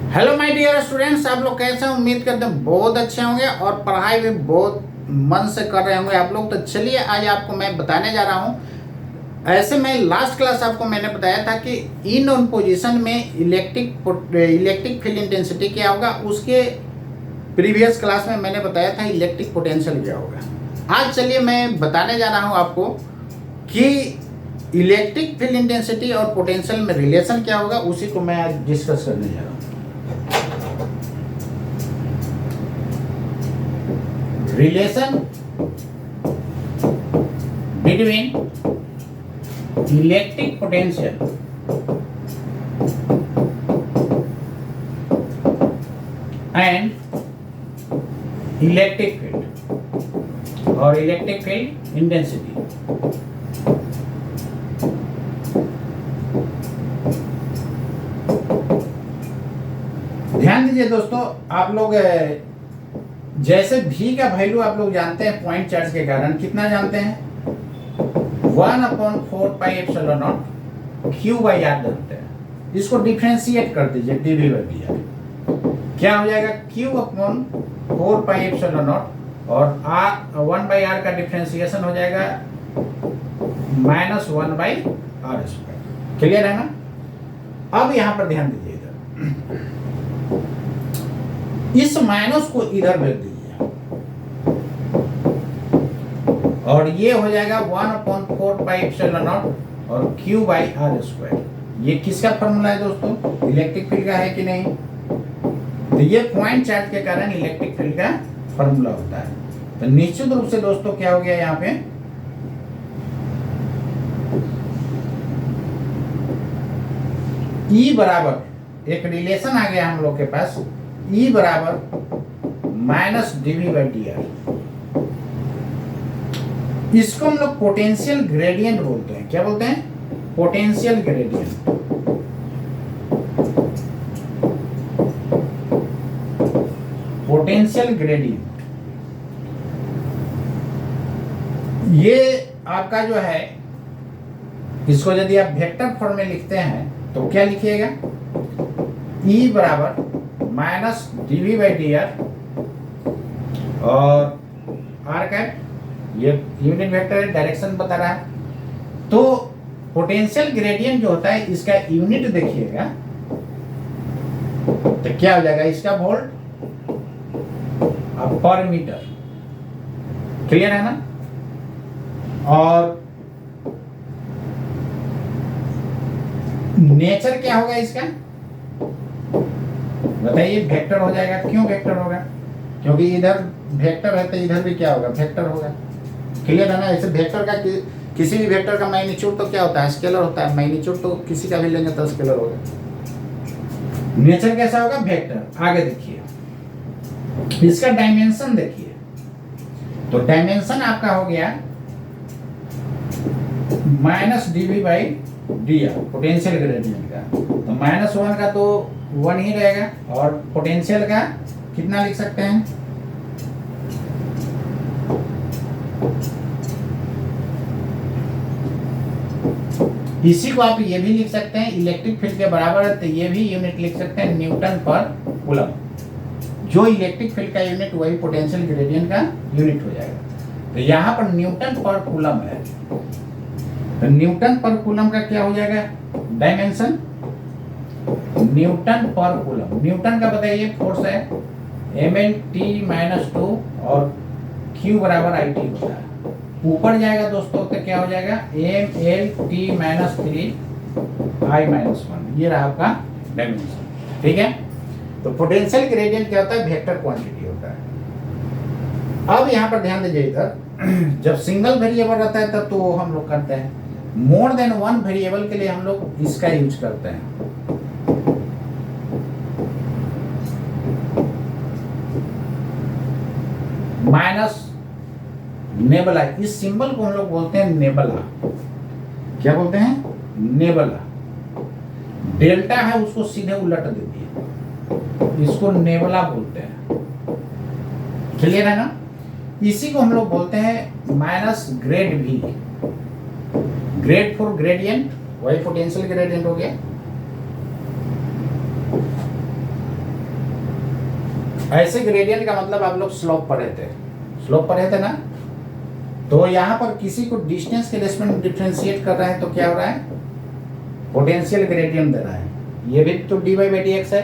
Hello my dear students, आप लोग कैसे हैं? उम्मीद करते हैं बहुत अच्छे होंगे और पढ़ाई भी बहुत मन से कर रहे होंगे आप लोग। तो चलिए आज आपको मैं बताने जा रहा हूँ। ऐसे मैं लास्ट क्लास आपको मैंने बताया था कि इन ऑन पोजीशन में इलेक्ट्रिक फील्ड इंटेंसिटी क्या होगा। उसके प्रीवियस क्लास में मैंने बताया था इलेक्ट्रिक पोटेंशियल क्या होगा। आज चलिए मैं बताने जा रहा हूँ आपको कि इलेक्ट्रिक फील्ड इंटेंसिटी और पोटेंशियल में रिलेशन क्या होगा, उसी को मैं आज डिस्कस करने जा रहा हूँ। Relation between electric potential and electric field or electric field intensity। ध्यान दीजिए दोस्तों, आप लोग जैसे v का वैल्यू आप लोग जानते हैं पॉइंट चार्ज के कारण कितना जानते हैं, 1/4πε0 Q/r जानते हैं। इसको डिफरेंशिएट कर दीजिए dV/dr, क्या हो जाएगा Q/4πε0 और r 1/r का डिफरेंशिएशन हो जाएगा -1/r²। क्लियर है ना? अब यहां पर ध्यान दीजिए, इस माइनस को इधर भेज दीजिए और ये हो जाएगा 1/4πε0 और Q/r²। ये किसका फॉर्मूला है दोस्तों? इलेक्ट्रिक फील्ड का है कि नहीं? तो ये पॉइंट चार्ज के कारण इलेक्ट्रिक फील्ड का फॉर्मूला होता है। तो निश्चित रूप से दोस्तों क्या हो गया यहाँ पे, E बराबर एक रिलेशन आ गया हम लोग के पास, E बराबर -dV/dr। इसको हम लोग पोटेंशियल ग्रेडियंट बोलते हैं। क्या बोलते हैं? Potential gradient. पोटेंशियल ग्रेडियंट ये आपका जो है, इसको यदि आप वेक्टर फॉर्म में लिखते हैं तो क्या लिखिएगा? E बराबर -dV/dr और r कैप, ये यूनिट वेक्टर है, डायरेक्शन बता रहा है। तो पोटेंशियल ग्रेडियंट जो होता है इसका यूनिट देखिएगा तो क्या हो जाएगा, इसका वोल्ट पर मीटर। क्लियर है ना? और नेचर क्या होगा इसका बताइए? वेक्टर हो जाएगा। क्यों वेक्टर होगा? क्योंकि इधर वेक्टर है तो इधर भी क्या होगा? वेक्टर होगा। क्लियर है ना? ऐसे वेक्टर का किसी भी वेक्टर का मैग्नीट्यूड तो क्या होता है? स्केलर होता है। मैग्नीट्यूड तो किसी का भी लेंगे तो स्केलर होगा। नेचर कैसा होगा? वेक्टर। आगे देखिए, इसका डायमेंशन देखिए। तो डायमेंशन आपका हो गया -dV/dr पोटेंशियल ग्रेडियंट का। तो -1 का तो 1 ही रहेगा और पोटेंशियल का कितना लिख सकते हैं? इसी को आप ये भी लिख सकते हैं, इलेक्ट्रिक फील्ड के बराबर है तो ये भी यूनिट लिख सकते हैं, न्यूटन पर कूलम। जो इलेक्ट्रिक फील्ड का यूनिट वही पोटेंशियल ग्रेडियंट का यूनिट हो जाएगा। तो यहाँ पर न्यूटन पर कूलम है, तो न्यूटन पर कूलम का क्या हो जाएगा? डायमेंशन न्यूटन पर कूलम। न्यूटन का बताइए, फोर्स है mnt-2 और Q बराबर IT होता है। ऊपर जाएगा दोस्तों तो क्या हो जाएगा? mlt-3I-1। ये रहा आपका डायमेंशन। ठीक है? तो पोटेंशियल ग्रेडियंट क्या होता है? वेक्टर क्वांटिटी होता है। अब यहाँ पर ध्यान दीजिए, इधर जब सिंगल वेरिएबल रहता है तब तो हम लोग करते हैं, मोर देन वन वेरिएबल के लिए हम लोग इसका यूज करते हैं। माइनस नेबला, इस सिंबल को हम लोग बोलते हैं नेबला। क्या बोलते हैं? नेबला। डेल्टा है उसको सीधे उलट देती है, इसको नेबला बोलते हैं। क्लियर है ना? इसी को हम लोग बोलते हैं -grade V। Grade for gradient, वही पोटेंशियल ग्रेडियंट हो गया। ऐसे ग्रेडियंट का मतलब आप लोग स्लोप पढ़े थे, स्लोप पढ़े थे ना। तो यहाँ पर किसी को डिस्टेंस के रेस्पेक्ट में डिफरेंशिएट कर रहे हैं तो क्या हो रहा है, पोटेंशियल ग्रेडियंट दे रहा है। ये भी तो dy बाई डी एक्स है,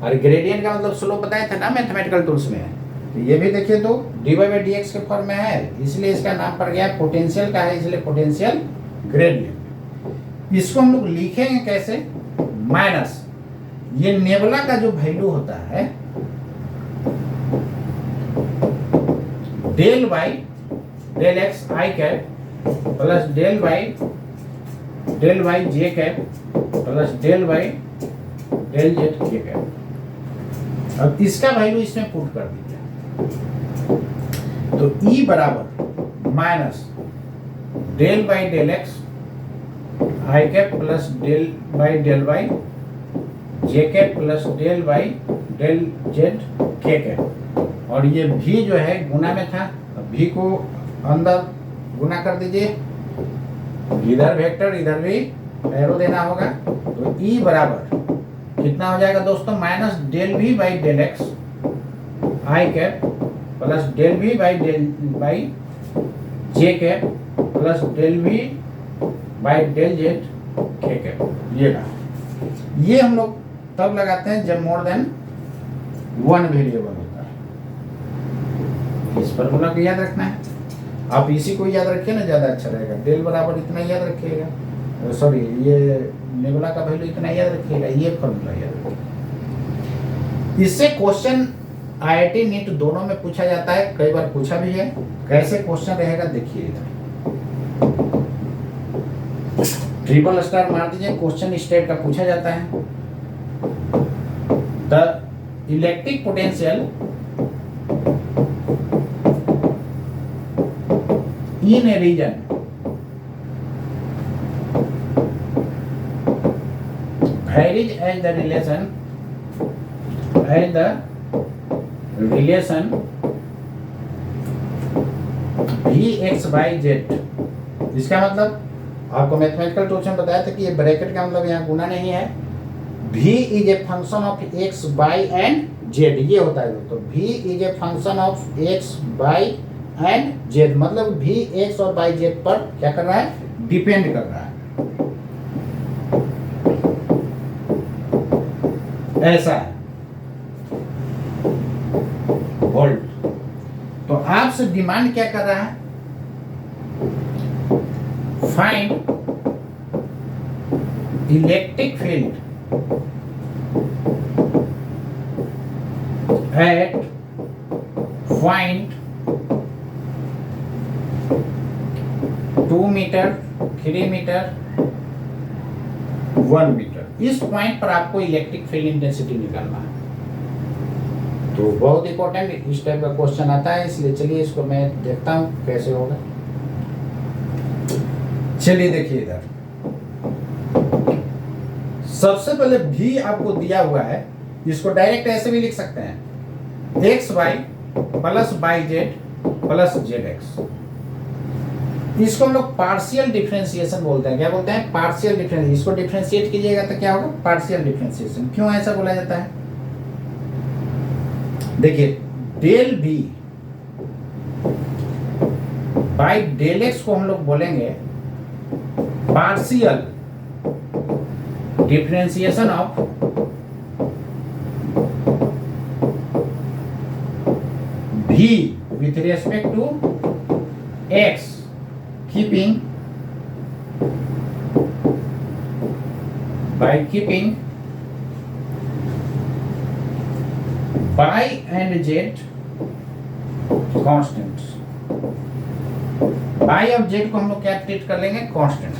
और ग्रेडियंट का मतलब स्लोप बताया था ना मैथमेटिकल टूल्स में। तो ये भी देखिए तो dy बाई डी एक्स के फॉर्म में है, इसलिए इसका नाम पड़ गया पोटेंशियल का है, इसलिए पोटेंशियल ग्रेडियंट। इसको हम लोग लिखेंगे कैसे, माइनस ये नेबुला का जो वैल्यू होता है del by del X I cap plus del by J cap plus del by del Z के कैप। अब इसका वैल्यू इसमें पुट कर दीजिए, तो E बराबर minus del by del X I cap plus del by J cap plus del by del Z के cap. और ये भी जो है गुना में था, भी को अंदर गुना कर दीजिए, इधर वेक्टर इधर भी एरो देना होगा। तो E बराबर कितना हो जाएगा दोस्तों, minus del B by del X I cap plus del B by J cap plus del B by del Z के कैप। ये हम लोग तब लगाते हैं जब मोर देन वन वेरिएबल होता है। इस फॉर्मूला को याद रखना है, आप इसी को याद रखिए ना, ज़्यादा अच्छा रहेगा। डेल बराबर इतना याद रखिएगा, सॉरी ये नेबुला का वैल्यू इतना याद रखिएगा, ये फॉर्मूला याद रखिएगा। इससे क्वेश्चन IIT नीट दोनों में पूछा जाता है, कई बार पूछा भी है। कैसे क्वेश्चन रहेगा देखिए, इधर ट्रिपल स्टार मार दीजिए, क्वेश्चन इस टाइप का पूछा जाता है। The electric potential in a region varies as the relation Vx by z। इसका मतलब आपको मैथमेटिकल टूल्स में बताया था कि ये ब्रैकेट का मतलब यहाँ गुना नहीं है। V is a function of x by and z, ये होता है दोस्तों। V is a function of x by and z, मतलब भी x और बाई z पर क्या कर रहा है, डिपेंड कर रहा है। ऐसा है वोल्ट। तो आपसे डिमांड क्या कर रहा है, find electric field at point 2 meter 3 meter 1 meter. इस पॉइंट पर आपको इलेक्ट्रिक फील्ड इंटेंसिटी निकालना है। तो बहुत इंपॉर्टेंट इस टाइप का क्वेश्चन आता है, इसलिए चलिए इसको मैं देखता हूं कैसे होगा। चलिए देखिए इधर सबसे पहले भी आपको दिया हुआ है, इसको डायरेक्ट ऐसे भी लिख सकते हैं, X Y plus by Z plus Z X. इसको हम लोग पार्शियल डिफरेंशिएशन बोलते हैं। क्या बोलते हैं, पार्शियल डिफरेंशिएशन। इसको डिफरेंशिएट कीजिएगा तो क्या होगा, पार्शियल डिफरेंशिएशन। क्यों ऐसा बोला जाता है, देखिए del B by del X को हम लोग बोलेंगे partial differentiation of v with respect to x, keeping y and z constants. y और z को हम लोग क्या ट्रीट कर लेंगे, कांस्टेंट।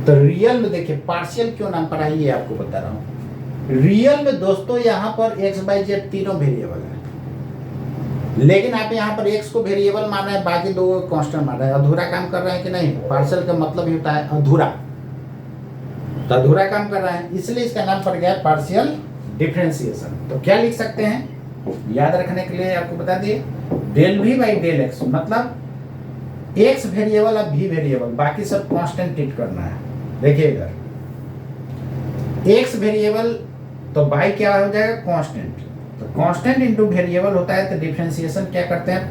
तो रियल में देखिए पार्शियल क्यों नाम पड़ा है, ये आपको बता रहा हूं। रियल में दोस्तों यहाँ पर x बाई z तीनों वेरिएबल है, लेकिन आप यहाँ पर x को वेरिएबल मान रहे हैं, बाकी दो कांस्टेंट मान रहे हैं। अधूरा काम कर रहे हैं कि नहीं, पार्शियल का मतलब ही होता है अधूरा, तो अधूरा काम कर रहा है, इसलिए इसका नाम पड़ गया पार्शियल डिफरेंशिएशन। तो क्या लिख सकते हैं, याद रखने के लिए आपको बता दिए, del v by del X, मतलब x वेरिएबल और v वेरिएबल, बाकी सब कांस्टेंट ट्रीट करना है। देखिए इधर x वेरिएबल तो y क्या हो जाएगा, कांस्टेंट। तो तो कांस्टेंट इंटू वेरिएबल होता है, तो डिफरेंशिएशन क्या करते हैं,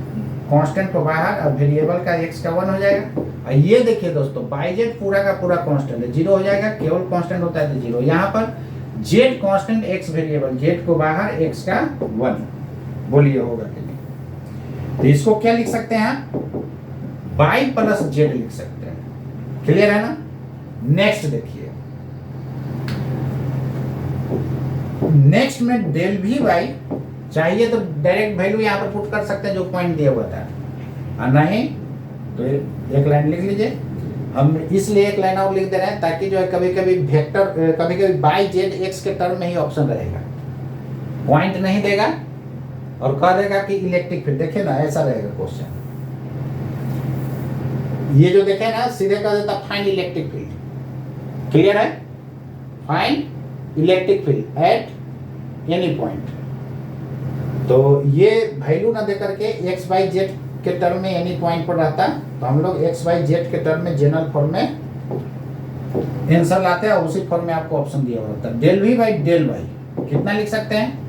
कांस्टेंट को बाहर और वेरिएबल का x का 1 हो जाएगा। और ये देखिए दोस्तों बाई जेड पूरा का पूरा कांस्टेंट है, 0 हो जाएगा, केवल कांस्टेंट होता है तो 0। यहाँ पर Z constant x variable, Z को बाहर x का 1, बोलिए होगा कि नहीं। तो इसको क्या लिख सकते हैं, बाई प्लस जेड लिख सकते हैं। क्लियर है ना। नेक्स्ट देखिए, नेक्स्ट में डेल भी बाई, चाहिए तो डायरेक्ट वैल्यू यहाँ पर पुट कर सकते हैं जो पॉइंट दिया हुआ था, और नहीं तो एक लाइन लिख लीजिए। हम इसलिए एक लाइन और लिख दे रहे हैं ताकि जो है कभी कभी वेक्टर, कभी कभी बाई जेड एक्स के टर्म में ही ऑप्शन रहेगा, पॉइंट नहीं देगा और कह देगा कि इलेक्ट्रिक फील्ड। देखिए ना ऐसा रहेगा क्वेश्चन, ये जो देखे ना सीधे कह देता फाइंड इलेक्ट्रिक फील्ड। क्लियर है, find electric field at any point. तो ये वैल्यू ना दे करके एक्स बाई जेड के टर्म में एनी पॉइंट पर रहता, तो हम लोग एक्स बाई जेड के टर्म में जनरल फॉर्म में आंसर लाते हैं, उसी फॉर्म में आपको ऑप्शन दिया होता है। Del V by del Y कितना लिख सकते हैं,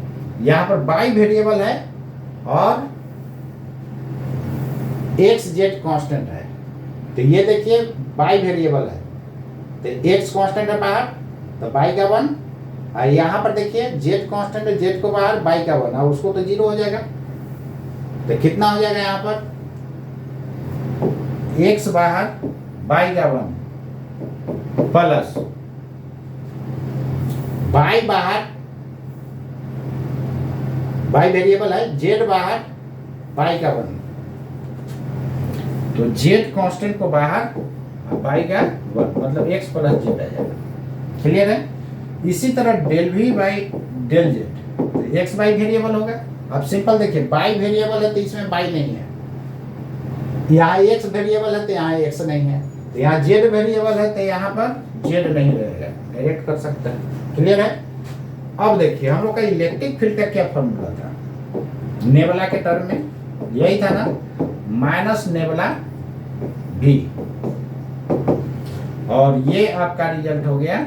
यहाँ पर बाई वेरिएबल है और एक्स जेड कांस्टेंट है। तो ये देखिए बाई वेरिएबल है तो एक्स कांस्टेंट है बाहर, तो बाई का 1, और यहाँ पर देखिए जेड कांस्टेंट है, जेड को बाहर बाई का 1, और उसको तो 0 हो जाएगा। तो कितना हो जाएगा यहाँ पर, एक्स बाहर बाई का 1 प्लस बाई बाहर, बाई वेरिएबल है, जेड बाहर बाई का 1, तो जेड कांस्टेंट को बाहर बाई का 1 मतलब एक्स प्लस जेड आ जाएगा। क्लियर है। इसी तरह del V by del Z, तो एक्स बाई वेरिएबल होगा। अब सिंपल देखिए बाई वेरिएबल है तो इसमें बाई नहीं है, यहाँ एक्स वेरिएबल है तो यहाँ एक्स नहीं है, तो यहाँ जेड वेरिएबल है तो यहाँ पर जेड नहीं रहेगा, डायरेक्ट कर सकते हैं। क्लियर है। अब देखिए हम लोग का इलेक्ट्रिक फील्ड का क्या फॉर्मूला था, नेबुला के टर्म में यही था ना, माइनस नेबुला भी, और ये आपका रिजल्ट हो गया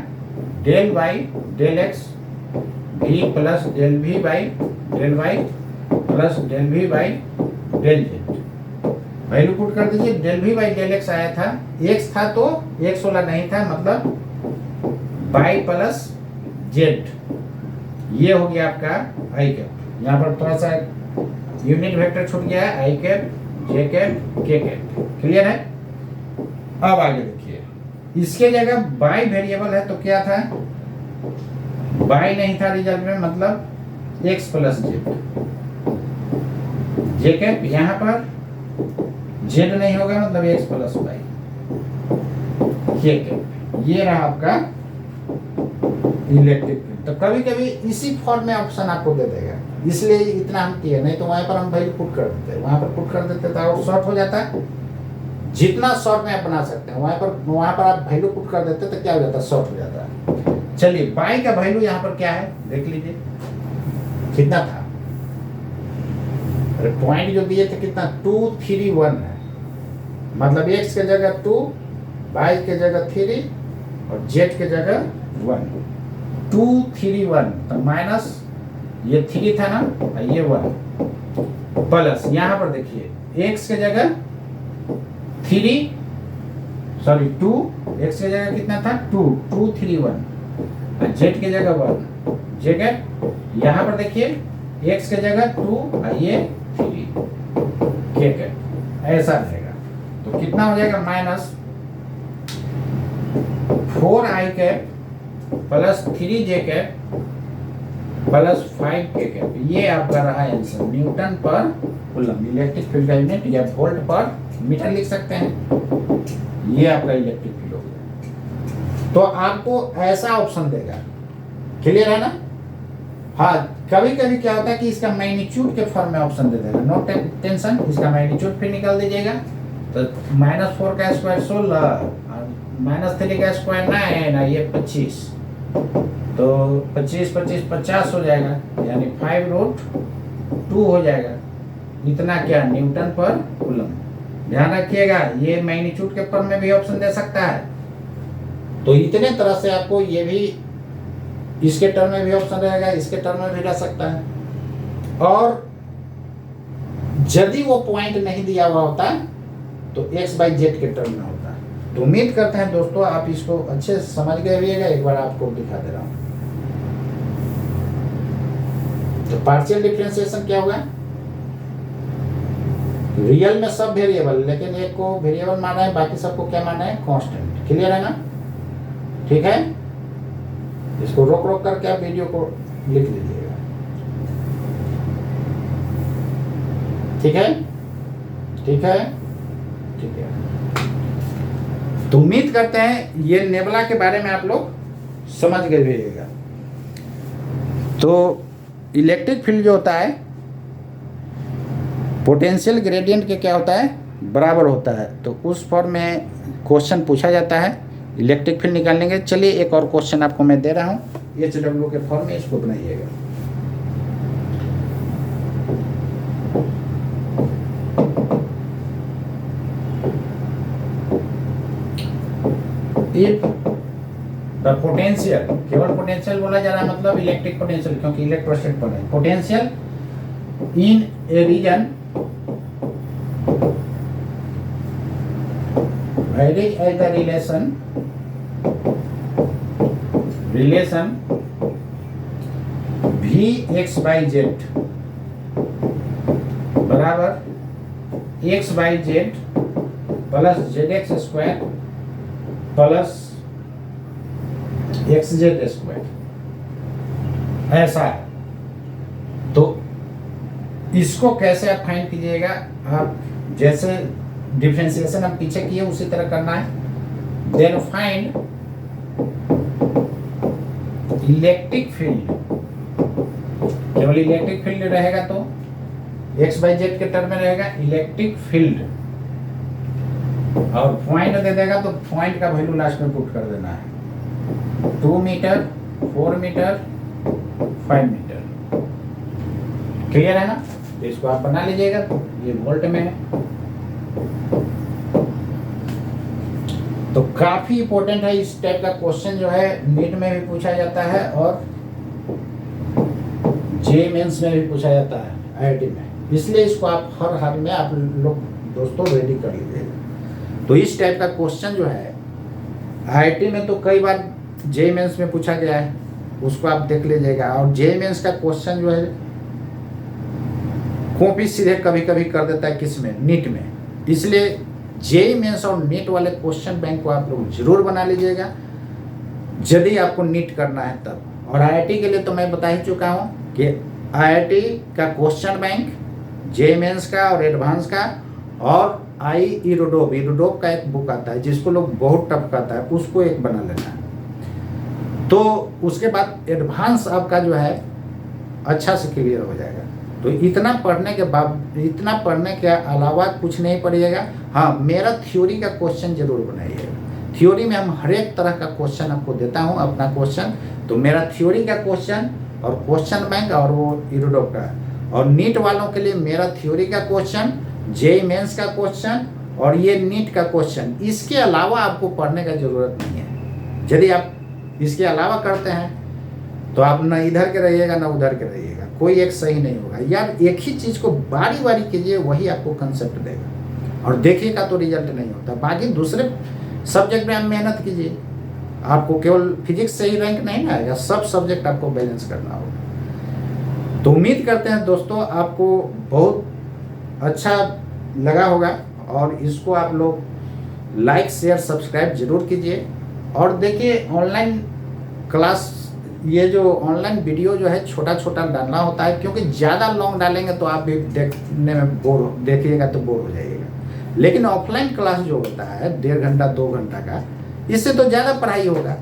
del by del X B plus del B by del Y plus del B by del Z. Value put कर दीजिए, del B by del x आया था, एक्स था तो एक्स वाला नहीं था, मतलब बाई प्लस जेड, ये हो गया आपका आई कैप। यहाँ पर थोड़ा सा यूनिट वेक्टर छूट गया है, आई कैप जे कैप के कैप। क्लियर है। अब आगे देखिए, इसके जगह बाई वेरिएबल है तो क्या था, बाई नहीं था रिजल्ट में, मतलब एक्स प्लस जेड, जे कैप यहाँ पर जेड नहीं होगा मतलब एक्स प्लस वाई, के कैप। ये रहा आपका इलेक्ट्रिक फील्ड। तो कभी कभी इसी फॉर्म में ऑप्शन आपको दे देगा, इसलिए इतना हम किए, नहीं तो वहां पर हम वैल्यू पुट कर देते, वहां पर पुट कर देते तो और शॉर्ट हो जाता है। जितना शॉर्ट में आप बना सकते हैं वहां पर आप वैल्यू पुट कर देते तो क्या हो जाता है, शॉर्ट हो जाता है। चलिए बाई का वैल्यू यहाँ पर क्या है देख लीजिए, कितना था, अरे पॉइंट जो दिए थे कितना 231 है, मतलब एक्स के जगह 2, बाई के जगह 3 और जेड के जगह 1, 231, तो माइनस ये 3 था ना, ये 1 प्लस यहाँ पर देखिए एक्स के जगह 2, एक्स के जगह कितना था 231, और जेड के जगह 1, जेड यहाँ पर देखिए एक्स के जगह 2 और ये 3, ठीक है, ऐसा रहेगा। तो कितना हो जाएगा, माइनस 4 आई कैप प्लस 3 जे कैप प्लस 5 के कैप। ये आपका रहा आंसर, न्यूटन पर कूलम, इलेक्ट्रिक फील्ड का यूनिट, या वोल्ट पर मीटर लिख सकते हैं। ये आपका इलेक्ट्रिक फील्ड हो गया। तो आपको ऐसा ऑप्शन देगा। क्लियर है ना। हाँ, कभी कभी क्या होता है कि इसका मैग्नीट्यूड के फॉर्म में ऑप्शन दे देगा, नो टेंशन, इसका मैग्नीट्यूड फिर निकाल दीजिएगा। तो -4 का स्क्वायर 16, -3 का स्क्वायर 9, ये 25, तो 25 25 50 हो जाएगा, यानी 5√2 हो जाएगा। इतना क्या, न्यूटन पर कूलम। ध्यान रखिएगा, ये मैग्नीट्यूड के फॉर्म में भी ऑप्शन दे सकता है। तो इतने तरह से आपको ये भी, इसके टर्म में भी ऑप्शन रहेगा, इसके टर्म में भी रह सकता है। और यदि वो पॉइंट नहीं दिया हुआ होता तो x/z के टर्म में होता। तो उम्मीद करते हैं दोस्तों आप इसको अच्छे से समझ गए होइएगा। एक बार आपको दिखा दे रहा हूं। तो पार्शियल डिफरेंशिएशन क्या होगा? रियल में सब वेरिएबल, लेकिन एक को वेरिएबल माना है, बाकी सबको क्या माना है? कांस्टेंट। क्लियर है ना? ठीक है, इसको रोक रोक करके आप वीडियो को लिख लीजिएगा। ठीक है, ठीक है, ठीक है। तो उम्मीद करते हैं ये नेबुला के बारे में आप लोग समझ गए होइएगा। तो इलेक्ट्रिक फील्ड जो होता है पोटेंशियल ग्रेडियंट के क्या होता है? बराबर होता है। तो उस फॉर्म में क्वेश्चन पूछा जाता है इलेक्ट्रिक फील्ड निकालने के। चलिए एक और क्वेश्चन आपको मैं दे रहा हूँ HW के फॉर्म में, इसको बनाइएगा। इफ द पोटेंशियल, केवल पोटेंशियल बोला जा रहा है, मतलब इलेक्ट्रिक पोटेंशियल, क्योंकि इलेक्ट्रोस्टैटिक पर है। Potential in a region varies as the relation Vx/z बराबर x/z plus zx² plus xz², ऐसा है। तो इसको कैसे आप फाइंड कीजिएगा? आप जैसे डिफरेंशिएशन हम पीछे किए उसी तरह करना है। देन फाइंड इलेक्ट्रिक फील्ड, केवल इलेक्ट्रिक फील्ड रहेगा तो x/z के टर्म में रहेगा इलेक्ट्रिक फील्ड, और पॉइंट दे देगा तो पॉइंट का वैल्यू लास्ट में पुट कर देना है। 2 मीटर, 4 मीटर, 5 मीटर। क्लियर है ना? तो इसको आप बना लीजिएगा। ये वोल्ट में है। तो काफी इंपॉर्टेंट है। इस टाइप का क्वेश्चन जो है नीट में भी पूछा जाता है और जे मेंस में भी पूछा जाता है, IIT में। इसलिए इसको आप हर हाल में आप लोग दोस्तों रेडी कर लीजिएगा। तो इस टाइप का क्वेश्चन जो है IIT में तो कई बार जे मेंस में पूछा गया है, उसको आप देख लीजिएगा। और जे मेंस का क्वेश्चन जो है कॉपी सीधे कभी कभी कर देता है किसमें? नीट में। इसलिए जेईई मेंस और नीट वाले क्वेश्चन बैंक को आप लोग जरूर बना लीजिएगा यदि आपको नीट करना है तब। और IIT के लिए तो मैं बता ही चुका हूँ कि IIT का क्वेश्चन बैंक जेईई मेंस का और एडवांस का, और इरोडोप का एक बुक आता है जिसको लोग बहुत टफ कहता है, उसको एक बना लेना है। तो उसके बाद एडवांस आपका जो है अच्छा से क्लियर हो जाएगा। तो इतना पढ़ने के बाद, इतना पढ़ने के अलावा कुछ नहीं पढ़िएगा। हाँ, मेरा थ्योरी का क्वेश्चन जरूर बनाइएगा। थ्योरी में हम हर एक तरह का क्वेश्चन आपको देता हूँ अपना क्वेश्चन। तो मेरा थ्योरी का क्वेश्चन और क्वेश्चन बैंक और वो इरोडोप का, और नीट वालों के लिए मेरा थ्योरी का क्वेश्चन, जेईई मेंस का क्वेश्चन और ये नीट का क्वेश्चन। इसके अलावा आपको पढ़ने का जरूरत नहीं है। यदि आप इसके अलावा करते हैं तो आप न इधर के रहिएगा न उधर के रहिएगा, कोई एक सही नहीं होगा। यार एक ही चीज़ को बारी बारी कीजिए, वही आपको कंसेप्ट देगा, और देखिएगा तो रिजल्ट नहीं होता। बाकी दूसरे सब्जेक्ट में आप मेहनत कीजिए, आपको केवल फिजिक्स से ही रैंक नहीं आएगा, सब सब्जेक्ट आपको बैलेंस करना होगा। तो उम्मीद करते हैं दोस्तों आपको बहुत अच्छा लगा होगा, और इसको आप लोग लाइक शेयर सब्सक्राइब जरूर कीजिए। और देखिए ऑनलाइन क्लास, ये जो ऑनलाइन वीडियो जो है छोटा छोटा डालना होता है, क्योंकि ज़्यादा लॉन्ग डालेंगे तो आप भी देखने में देखिएगा तो बोर हो जाइएगा। लेकिन ऑफलाइन क्लास जो होता है 1.5 घंटा 2 घंटा का, इससे तो ज़्यादा पढ़ाई होगा।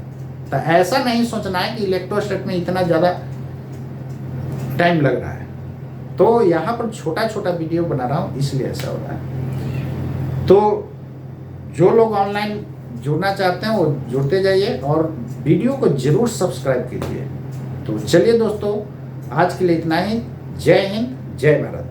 तो ऐसा नहीं सोचना है कि इलेक्ट्रोस्टैटिक में इतना ज़्यादा टाइम लग रहा है। तो यहाँ पर छोटा छोटा वीडियो बना रहा हूँ, इसलिए ऐसा हो रहा है। तो जो लोग ऑनलाइन जुड़ना चाहते हैं वो जुड़ते जाइए, और वीडियो को जरूर सब्सक्राइब कीजिए। तो चलिए दोस्तों, आज के लिए इतना ही। जय हिंद, जय भारत।